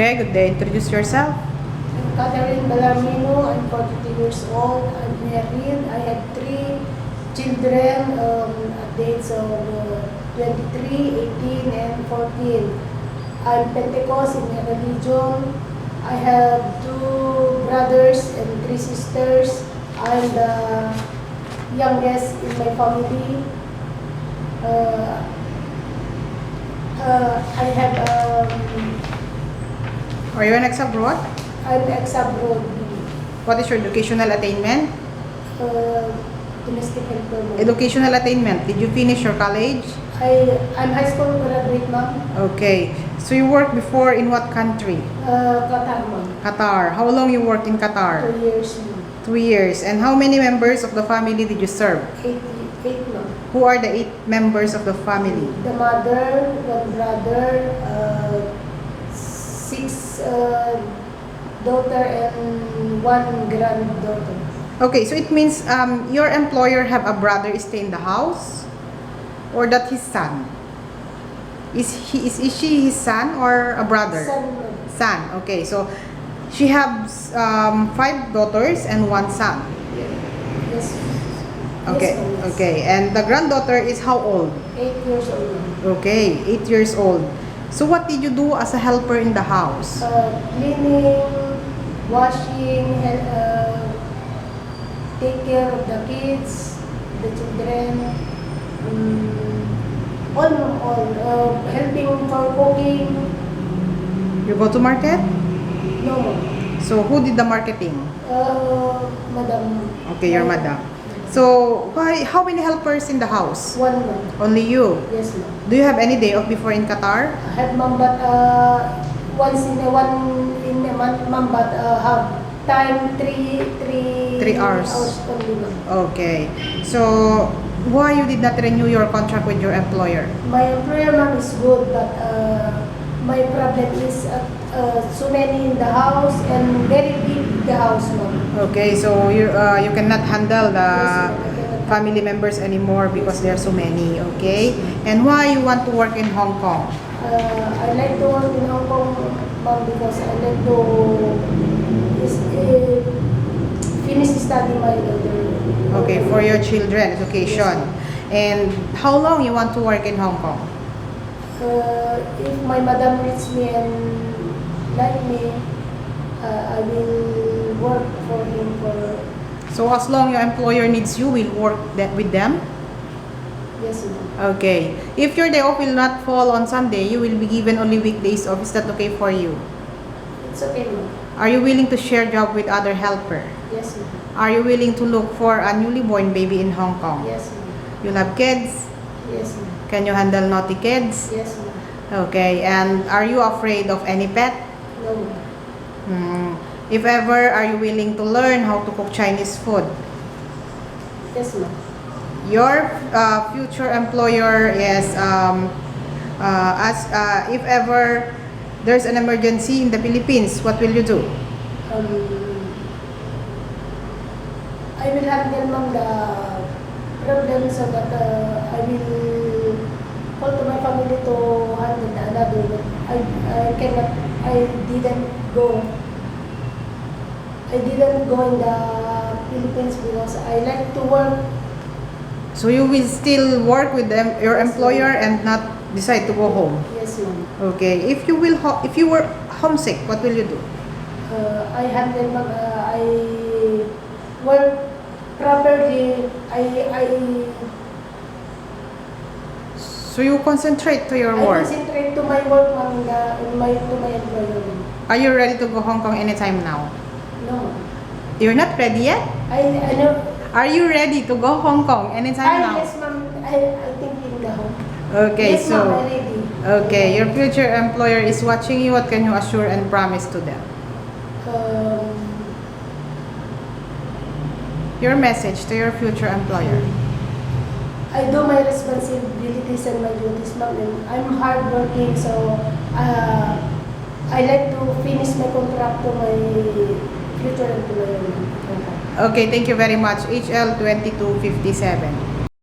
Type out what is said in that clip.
Okay, good day. Introduce yourself. I'm Catherine Balamino. I'm 42 years old. I'm married. I have 3 children at the age of 23, 18, and 14. I'm Pentecost in my religion. I have 2 brothers and 3 sisters. I'm the youngest in my family. I have Are you an ex-abroad? I'm ex-abroad. What is your educational attainment? Domestic helper. Educational attainment. Did you finish your college? I'm high school graduate, ma'am. Okay. So you worked before in what country? Qatar, ma'am. Qatar. How long you worked in Qatar? 2 years, ma'am. 2 years. And how many members of the family did you serve? 8, ma'am. Who are the 8 members of the family? The mother, 1 brother, 6 daughter, and 1 granddaughter. Okay, so it means your employer have a brother stay in the house, or that his son? Is she his son or a brother? Son, ma'am. Son. Okay, so she has 5 daughters and 1 son. Yes. Okay, Yes, ma'am, yes. okay. And the granddaughter is how old? 8 years old, ma'am. Okay, 8 years old. So what did you do as a helper in the house? Cleaning, washing, take care of the kids, the children, all, helping for cooking. You go to market? No, So who did the marketing? madam. Okay, your madam. So how many helpers in the house? 1 ma'am. Only you. Yes, ma'am. Do you have any day off before in Qatar? I have ma'am, but once in a month, ma'am, but have time 3 hours. only, ma'am. Okay. So why you did not renew your contract with your employer? My employer, ma'am, is good, but my problem is so many in the house and very big the house, ma'am. Okay, so you cannot handle the Yes, ma'am. family members anymore because there are so many. Okay. And why you want to work in Hong Kong? I like to work in Hong Kong, ma'am, because I like to finish study my daughter. Okay, for your children education. And how long you want to work in Hong Kong? If my madam reads me and like me, I will work for him for. So as long your employer needs you, will work with them? Yes, ma'am. Okay. If your day off will not fall on Sunday, you will be given only weekdays off. Is that okay for you? It's okay, ma'am. Are you willing to share job with other helper? Yes, ma'am. Are you willing to look for a newly born baby in Hong Kong? Yes, ma'am. You have kids? Yes, ma'am. Can you handle naughty kids? Yes, ma'am. Okay. And are you afraid of any pet? No, ma'am. If ever, are you willing to learn how to cook Chinese food? Yes, ma'am. Your future employer is if ever there's an emergency in the Philippines, what will you do? I will handle, ma'am, the problem so that I will call to my family to handle the another. But I didn't go in the Philippines because I like to work. So you will still work with them, your employer, and not decide to go home. Yes, ma'am. Okay. If you were homesick, what will you do? I handle, ma'am, I work properly. So you concentrate to your I work. concentrate to my work, ma'am, to my employer. Are you ready to go Hong Kong anytime now? No, ma'am. You're not ready yet? I know. Are you ready to go Hong Kong anytime now? Yes, ma'am. I think in the home. Okay, Yes, ma'am, so I'm ready. okay, your future employer is watching you. What can you assure and promise to them? Your message to your future employer. I do my responsibilities and my duties, ma'am. And I'm hardworking, so I like to finish my contract to my future employer. Okay, thank you very much. HL 2257.